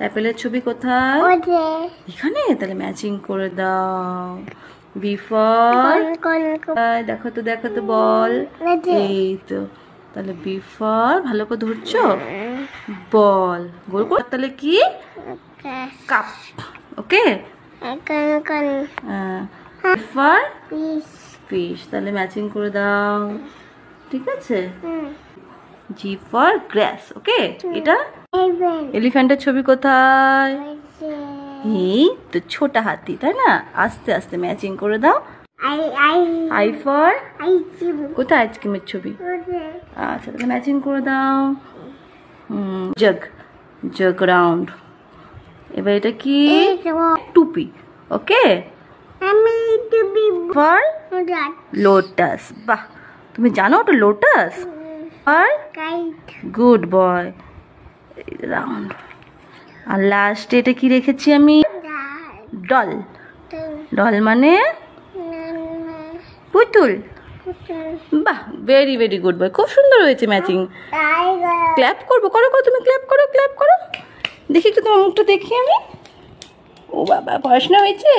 অ্যাপেলের ছবি কোথায়? এখানে। তাহলে ম্যাচিং করে দাও। বি ফর, দেখো তো বল। এই তো। তাহলে বি ফর, ভালো করে ধরছো, বল গোল করে। তাহলে কি? কাপ। ওকে। For fish. তাহলে ম্যাচিং করে দাও। ঠিক আছে। জি ফর গ্রাস। ওকে। এটা এলিফ্যান্টের ছবি কোথায়? এই তো ছোট হাতি, তাই না? আস্তে আস্তে ম্যাচিং করে দাও। আই ফর, কোথায় আইসক্রিমের ছবি? আচ্ছা, তাহলে ম্যাচিং করে দাও। Jug, jug round. এবার এটা কি? টুপি। ওকে। For lotus. বাহ, তুমি জানো ওটা লোটাস? আর গুড বয়। রাউন্ড। আর লাস্টে এটা কি রেখেছি আমি? ডল। ডল মানে পুতুল। বাহ, ভেরি ভেরি গুড বয়, খুব সুন্দর হয়েছে ম্যাচিং। ক্ল্যাপ করবো? করো, তুমি ক্ল্যাপ করো, ক্ল্যাপ করো। দেখি একটু তোমার মুখটা দেখি আমি। ও বাবা, পড়াশোনা হয়েছে?